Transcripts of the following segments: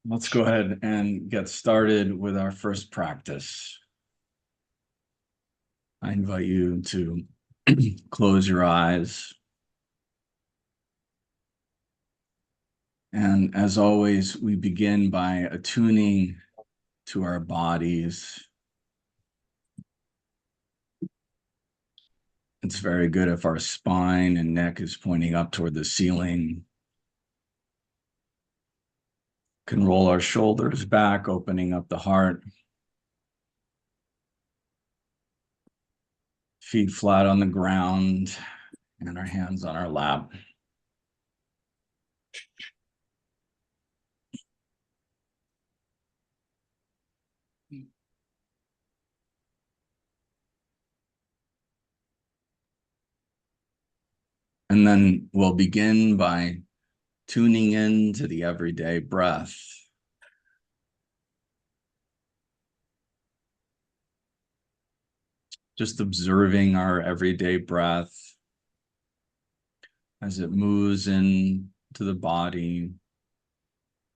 Let's go ahead and get started with our first practice. I invite you to close your eyes. And as always, we begin by attuning to our bodies. It's very good if our spine and neck is pointing up toward the ceiling. Can roll our shoulders back, opening up the heart. Feet flat on the ground and our hands on our lap. And then we'll begin by tuning in to the everyday breath. Just observing our everyday breath as it moves into the body,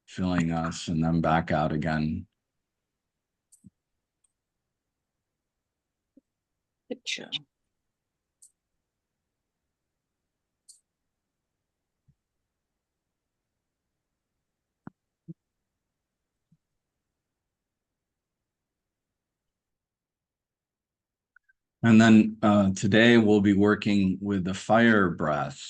filling us, and then back out again. Good job. And then today we'll be working with the fire breath.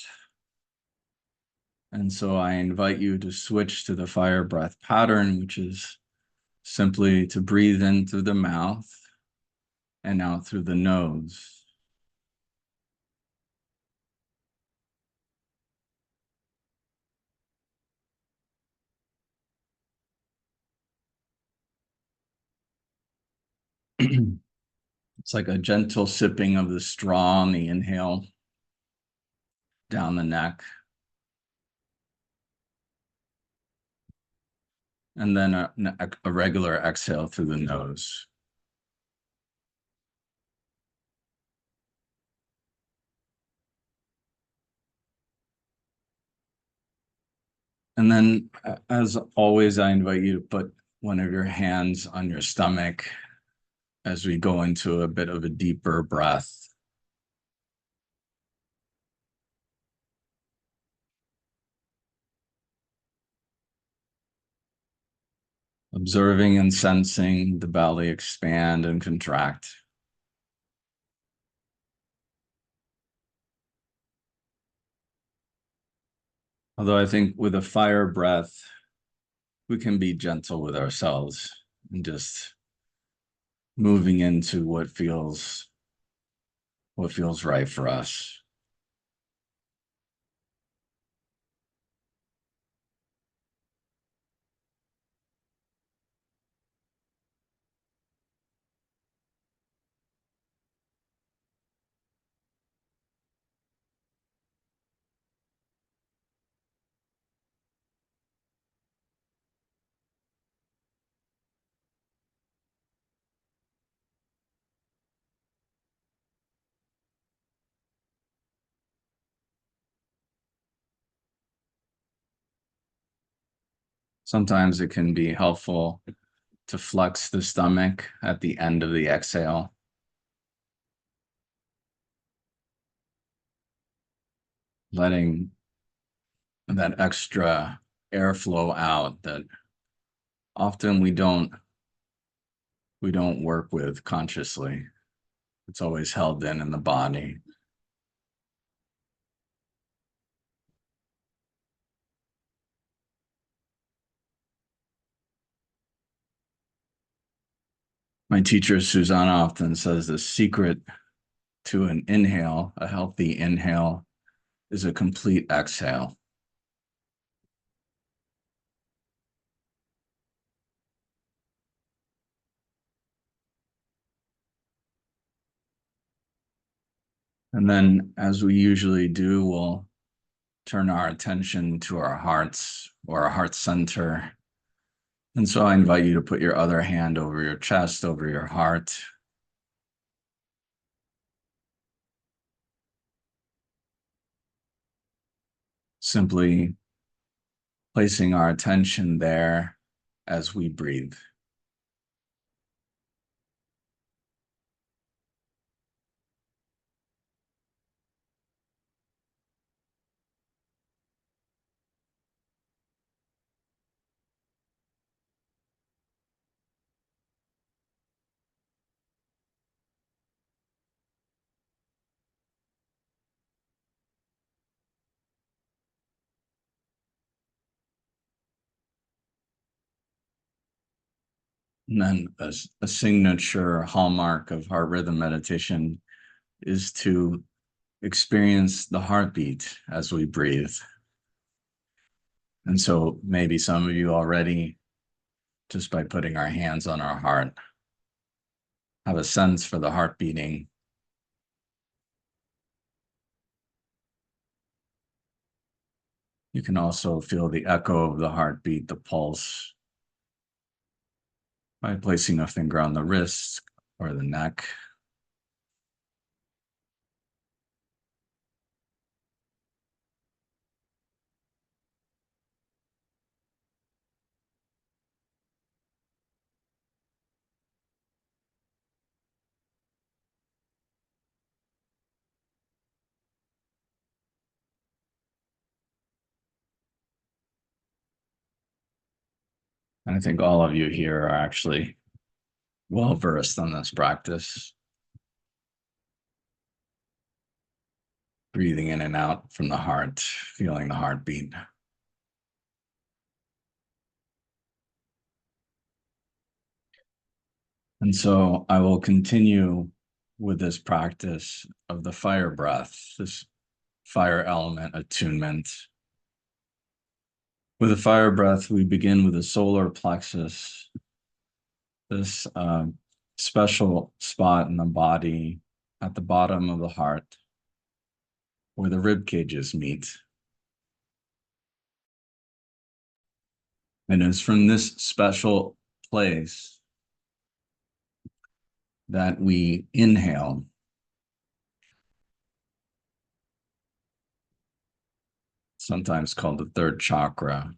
And so I invite you to switch to the fire breath pattern, which is simply to breathe in through the mouth and out through the nose. It's like a gentle sipping of the straw on the inhale down the neck. And then a regular exhale through the nose. And then, as always, I invite you to put one of your hands on your stomach as we go into a bit of a deeper breath. Observing and sensing the belly expand and contract. Although I think with a fire breath, we can be gentle with ourselves and just moving into what feels right for us. Sometimes it can be helpful to flex the stomach at the end of the exhale. Letting that extra airflow out that often we don't work with consciously. It's always held in the body. My teacher Susanna often says the secret to an inhale, a healthy inhale, is a complete exhale. And then, as we usually do, we'll turn our attention to our hearts or our heart center. And so I invite you to put your other hand over your chest, over your heart. Simply placing our attention there as we breathe. And then a signature hallmark of heart rhythm meditation is to experience the heartbeat as we breathe. And so maybe some of you already, just by putting our hands on our heart, have a sense for the heart beating. You can also feel the echo of the heartbeat, the pulse, by placing a finger on the wrist or the neck. And I think all of you here are actually well versed on this practice, breathing in and out from the heart, feeling the heartbeat. And so I will continue with this practice of the fire breath, this fire element attunement. With the fire breath, we begin with the solar plexus, this special spot in the body at the bottom of the heart where the rib cages meet. And it's from this special place that we inhale. Sometimes called the third chakra.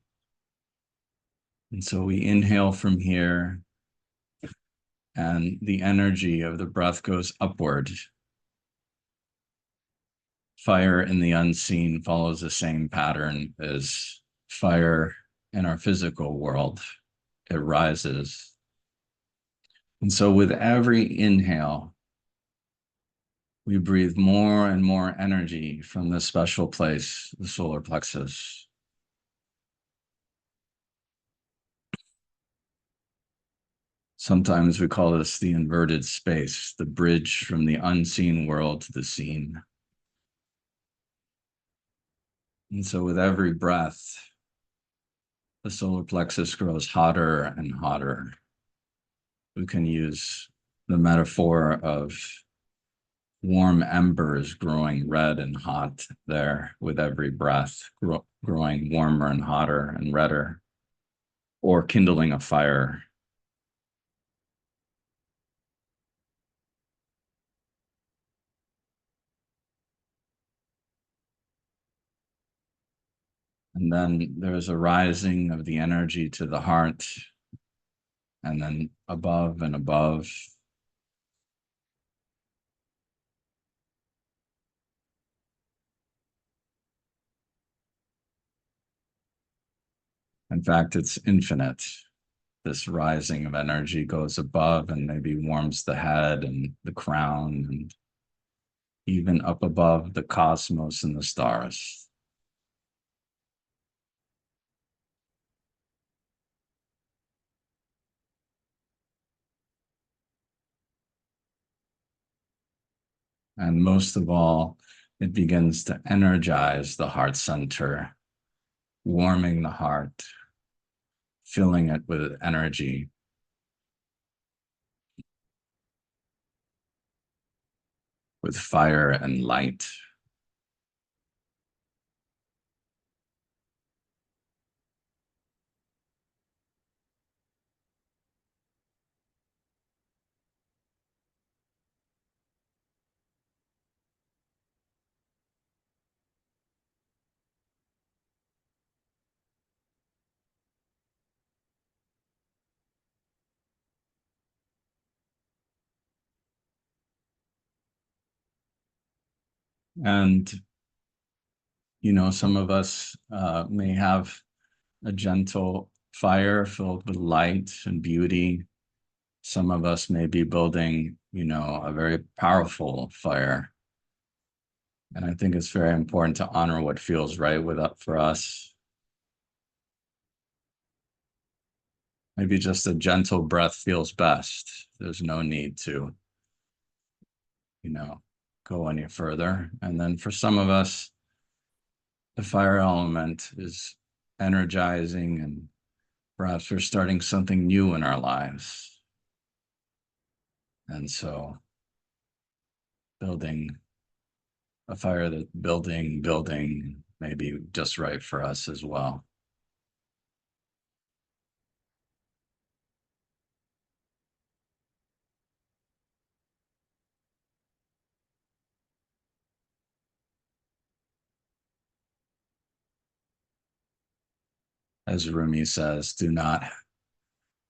And so we inhale from here, and the energy of the breath goes upward. Fire in the unseen follows the same pattern as fire in our physical world. It rises. And so with every inhale, we breathe more and more energy from this special place, the solar plexus. Sometimes we call this the inverted space, the bridge from the unseen world to the seen. And so with every breath, the solar plexus grows hotter and hotter. We can use the metaphor of warm embers growing red and hot there with every breath, growing warmer and hotter and redder, or kindling a fire. And then there's a rising of the energy to the heart, and then above and above. In fact, it's infinite. This rising of energy goes above and maybe warms the head and the crown, and even up above the cosmos and the stars. And most of all, it begins to energize the heart center, warming the heart, filling it with energy, with fire and light. And, some of us may have a gentle fire filled with light and beauty. Some of us may be building, a very powerful fire. And I think it's very important to honor what feels right for us. Maybe just a gentle breath feels best. There's no need to, you know, go any further. And then for some of us, the fire element is energizing, and perhaps we're starting something new in our lives. And so building a fire that building may be just right for us as well. As Rumi says, do not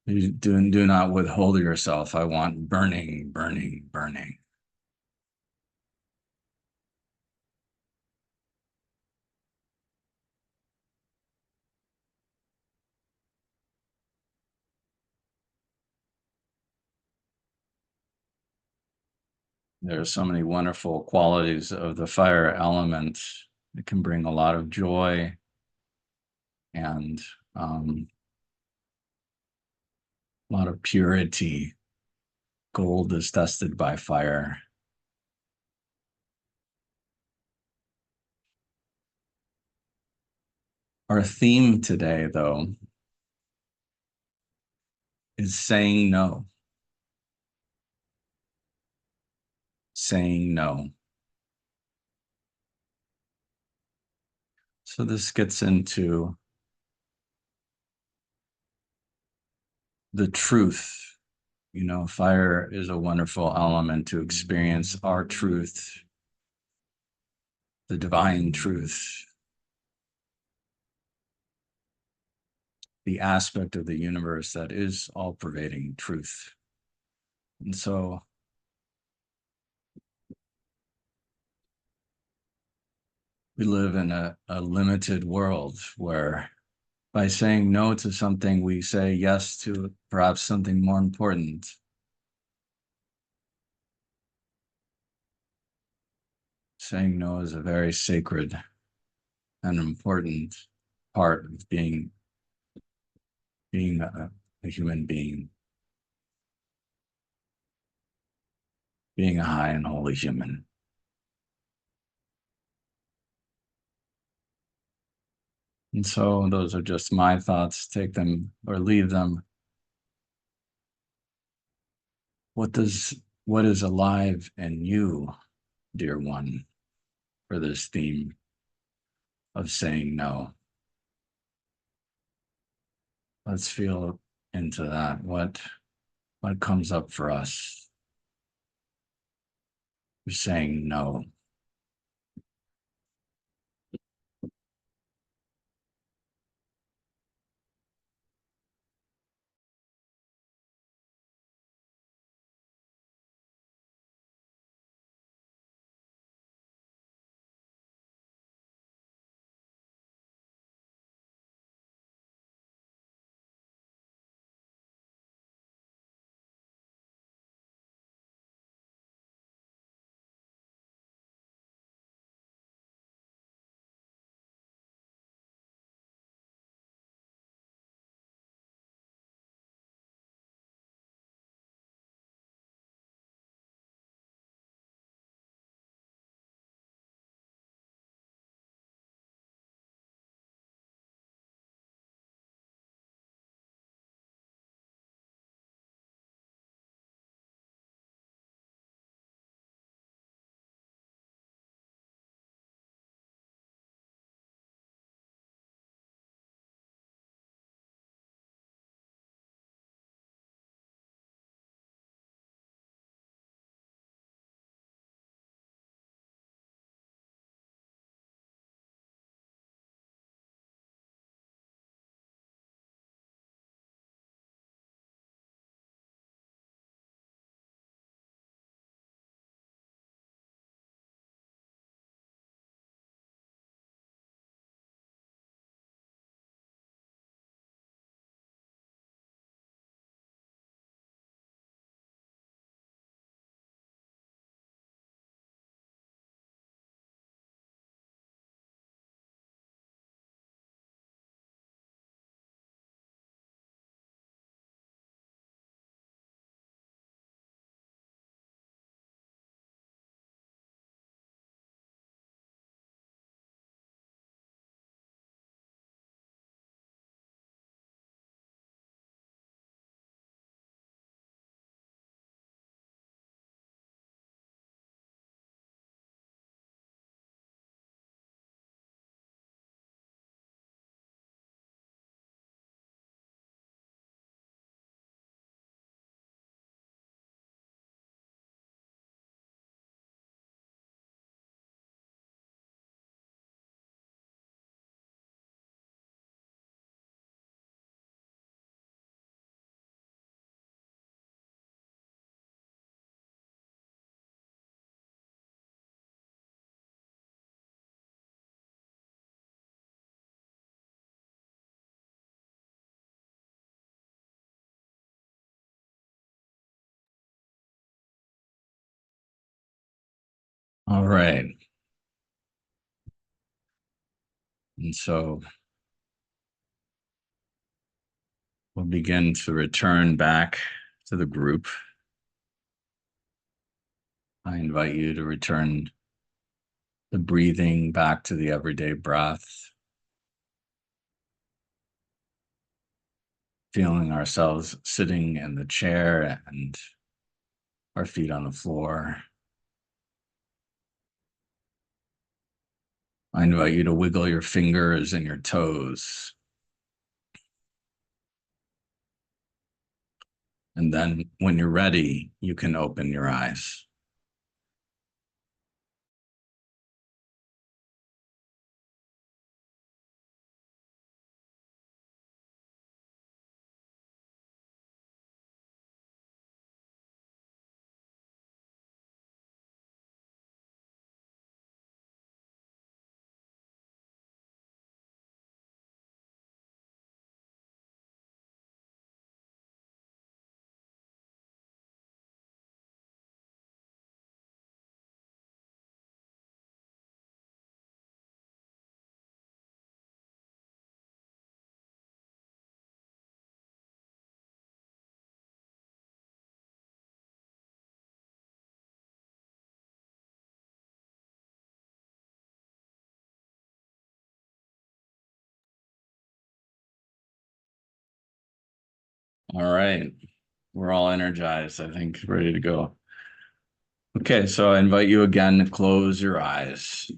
withhold yourself. I want burning, burning, burning. There are so many wonderful qualities of the fire element. It can bring a lot of joy and a lot of purity. Gold is tested by fire. Our theme today, though, is saying no. Saying no. So this gets into the truth. Fire is a wonderful element to experience our truth, the divine truth, the aspect of the universe that is all pervading truth. And so we live in a limited world where by saying no to something, we say yes to perhaps something more important. Saying no is a very sacred and important part of being a human being, being a high and holy human. And so those are just my thoughts. Take them or leave them. What is alive in you, dear one, for this theme of saying no? Let's feel into that. What comes up for us? We're saying no. All right. And so we'll begin to return back to the group. I invite you to return the breathing back to the everyday breath, feeling ourselves sitting in the chair and our feet on the floor. I invite you to wiggle your fingers and your toes. And then when you're ready, you can open your eyes. All right. We're all energized, I think, ready to go. Okay, so I invite you again to close your eyes.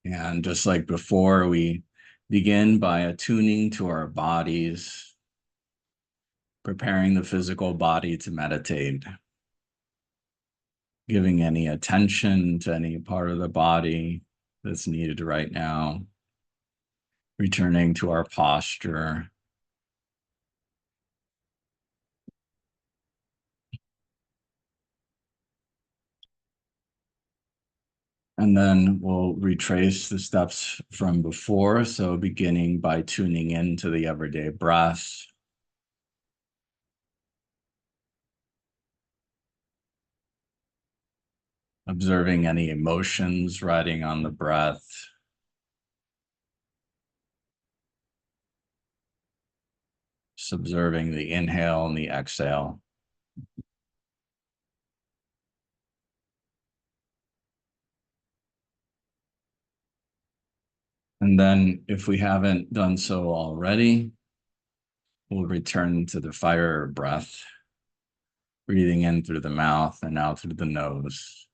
And just like before, we begin by attuning to our bodies, preparing the physical body to meditate, giving any attention to any part of the body that's needed right now, returning to our posture. And then we'll retrace the steps from before. So beginning by tuning into the everyday breath, observing any emotions riding on the breath, just observing the inhale and the exhale. And then if we haven't done so already, we'll return to the fire breath, breathing in through the mouth and out through the nose.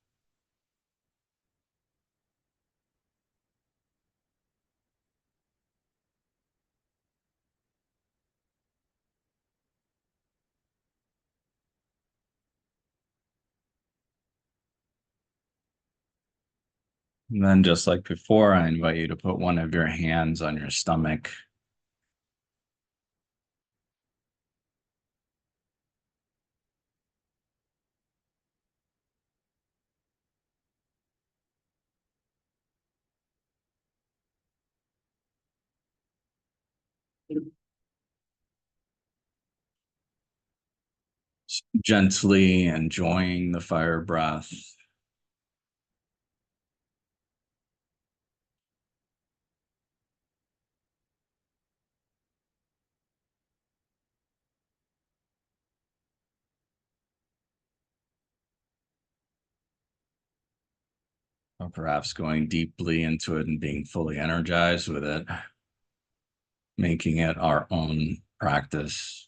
And then just like before, I invite you to put one of your hands on your stomach. Gently enjoying the fire breath. Or perhaps going deeply into it and being fully energized with it, making it our own practice.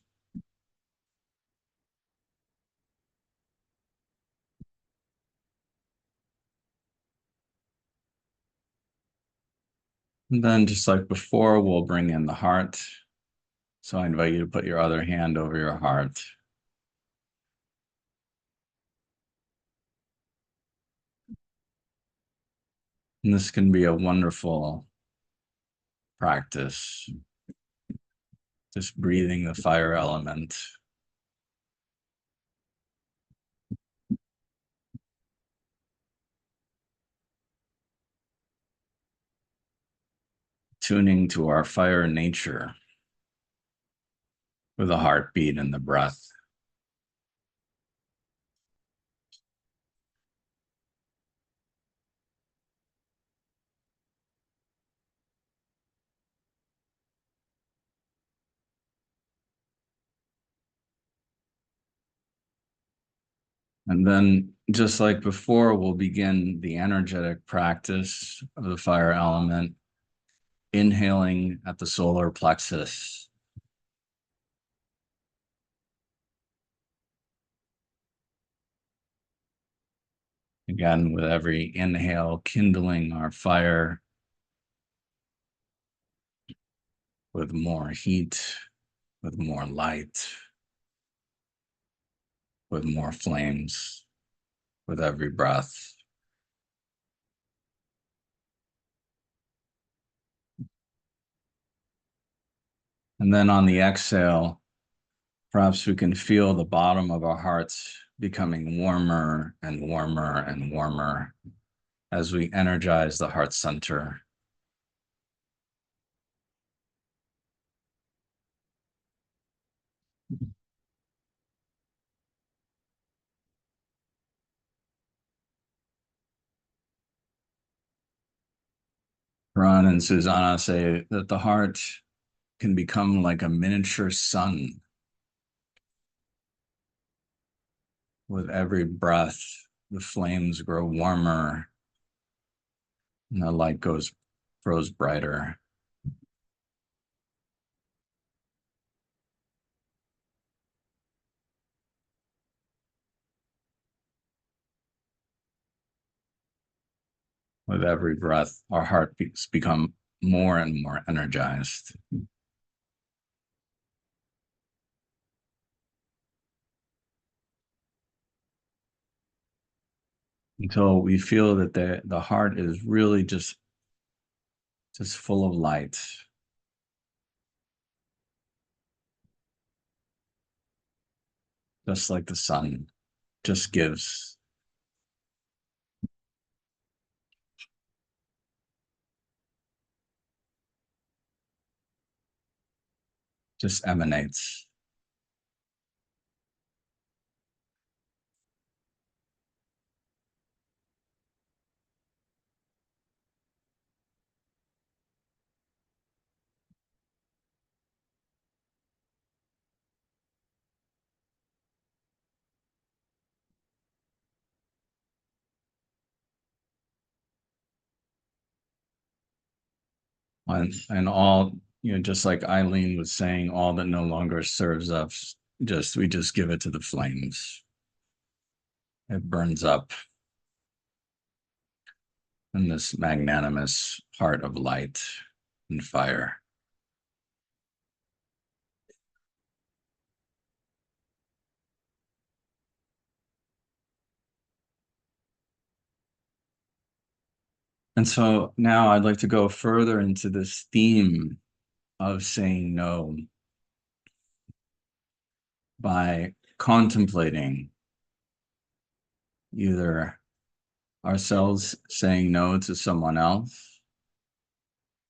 And then just like before, we'll bring in the heart. So I invite you to put your other hand over your heart. And this can be a wonderful practice, just breathing the fire element. Tuning to our fire nature with the heartbeat and the breath. And then, just like before, we'll begin the energetic practice of the fire element, inhaling at the solar plexus. Again, with every inhale, kindling our fire with more heat, with more light, with more flames, with every breath. And then on the exhale, perhaps we can feel the bottom of our hearts becoming warmer and warmer and warmer as we energize the heart center. Ron and Susanna say that the heart can become like a miniature sun. With every breath, the flames grow warmer and the light grows brighter. With every breath, our heartbeats become more and more energized until we feel that the heart is really just full of light, just like the sun just gives. Just emanates. And all, just like Eileen was saying, all that no longer serves us, we just give it to the flames. It burns up in this magnanimous heart of light and fire. And so now I'd like to go further into this theme of saying no by contemplating either ourselves saying no to someone else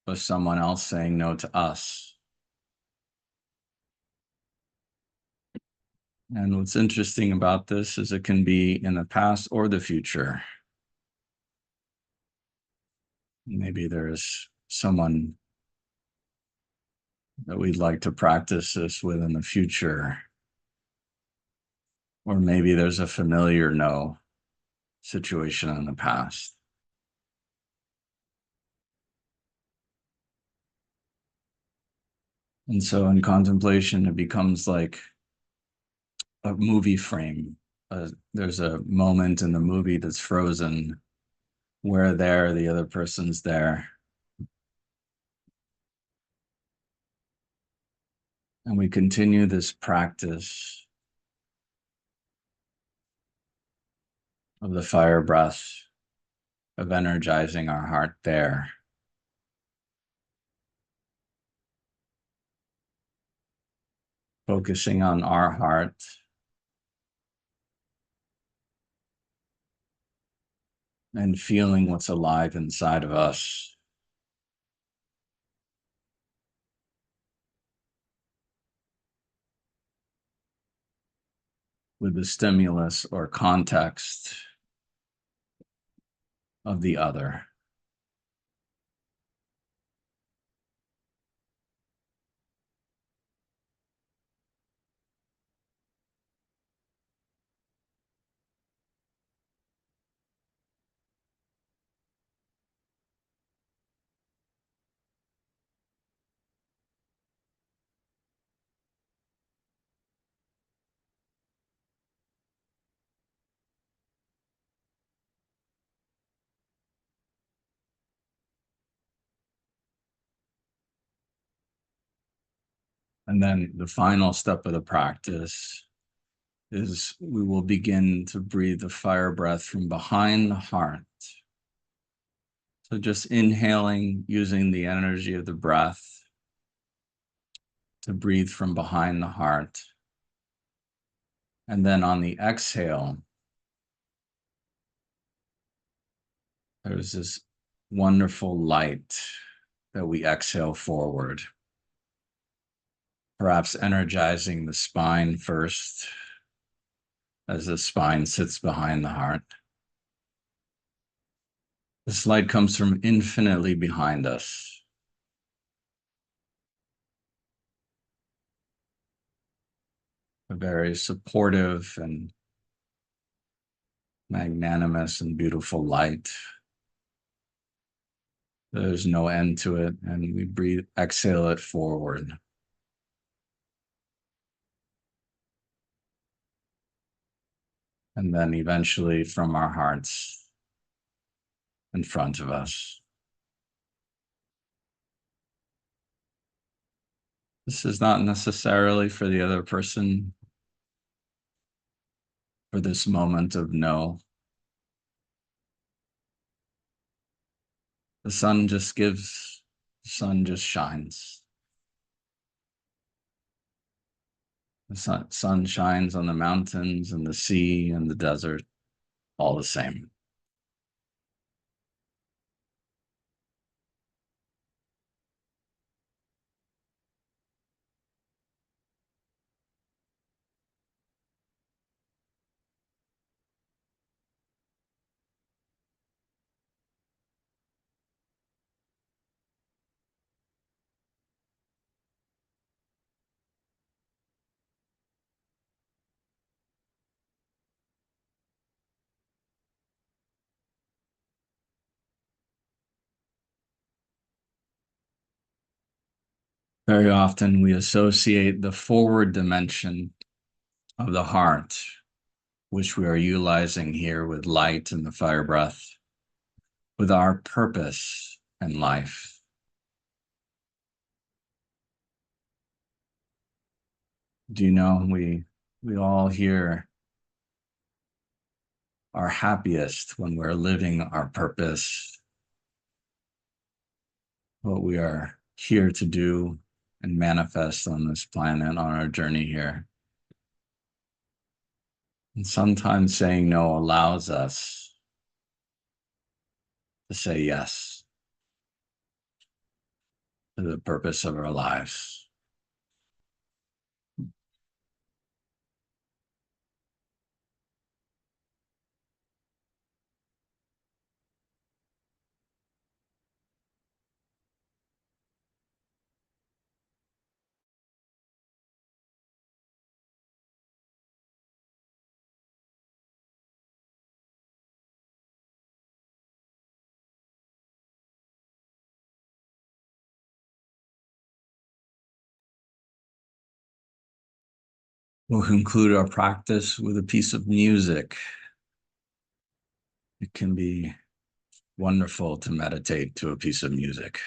or someone else saying no to us. And what's interesting about this is it can be in the past or the future. Maybe there's someone that we'd like to practice this with in the future. Or maybe there's a familiar no situation in the past. And so in contemplation, it becomes like a movie frame. There's a moment in the movie that's frozen. We're there, the other person's there. And we continue this practice of the fire breath, of energizing our heart there. Focusing on our heart. And feeling what's alive inside of us. With the stimulus or context of the other. And then the final step of the practice is we will begin to breathe the fire breath from behind the heart. So just inhaling, using the energy of the breath to breathe from behind the heart. And then on the exhale, there's this wonderful light that we exhale forward, perhaps energizing the spine first as the spine sits behind the heart. This light comes from infinitely behind us. A very supportive and magnanimous and beautiful light. There's no end to it, and we breathe, exhale it forward. And then eventually from our hearts in front of us. This is not necessarily for the other person, for this moment of no. The sun just gives, the sun just shines. The sun shines on the mountains and the sea and the desert, all the same. Very often we associate the forward dimension of the heart, which we are utilizing here with light and the fire breath, with our purpose in life. Do you know we all here are happiest when we're living our purpose, what we are here to do and manifest on this planet, on our journey here. And sometimes saying no allows us to say yes to the purpose of our lives. We'll conclude our practice with a piece of music. It can be wonderful to meditate to a piece of music.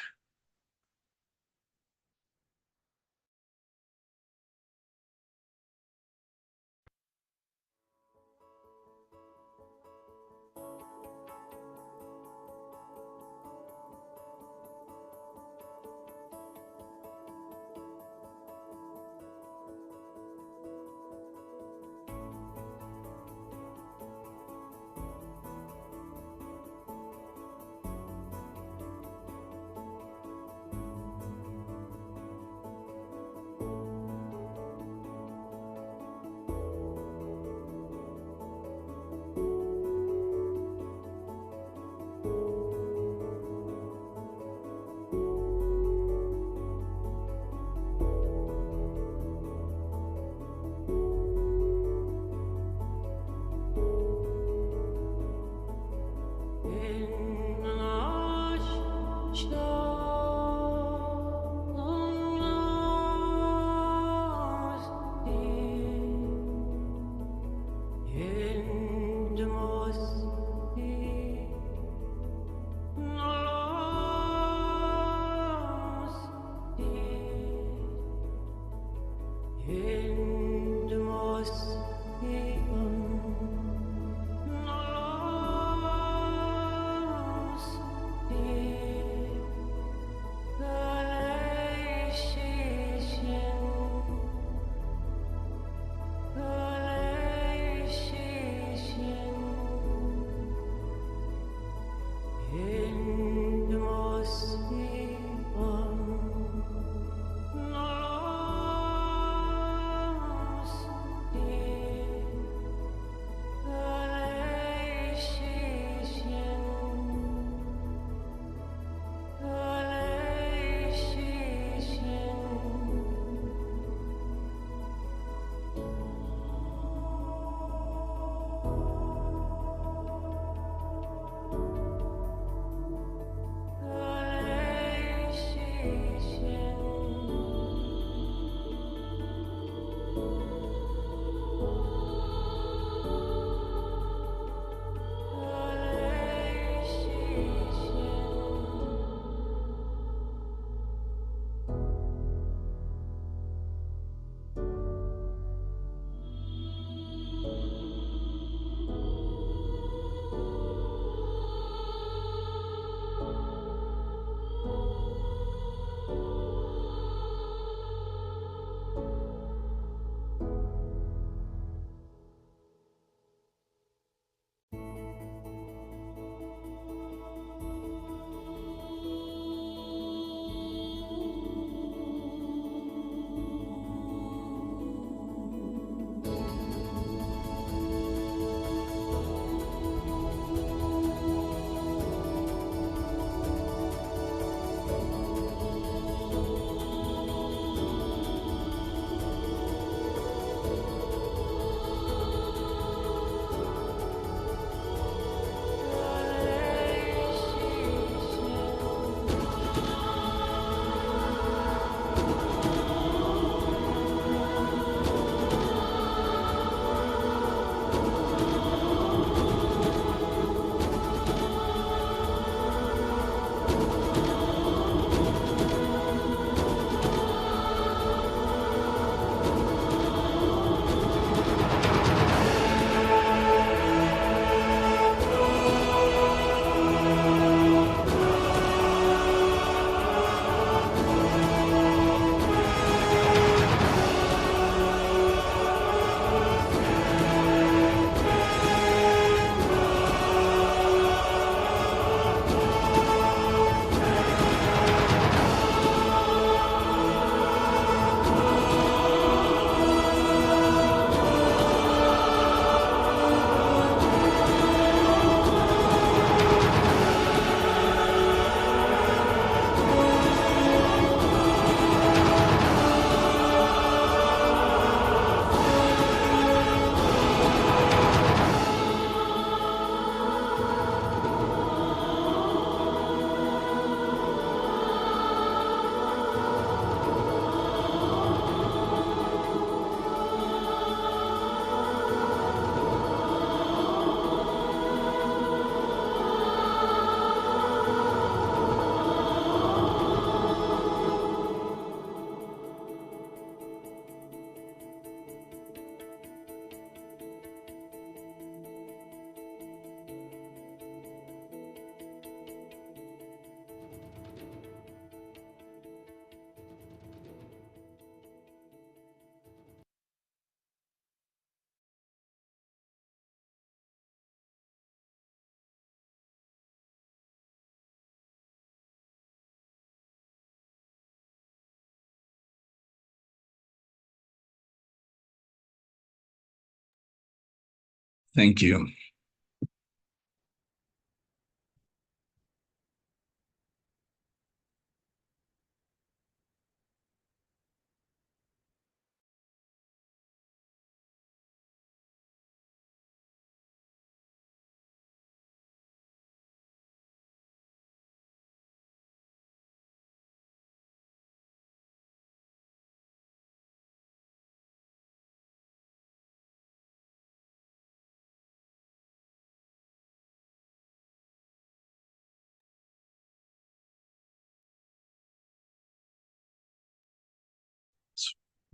Thank you.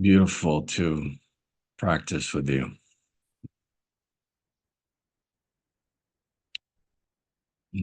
beautiful to practice with you.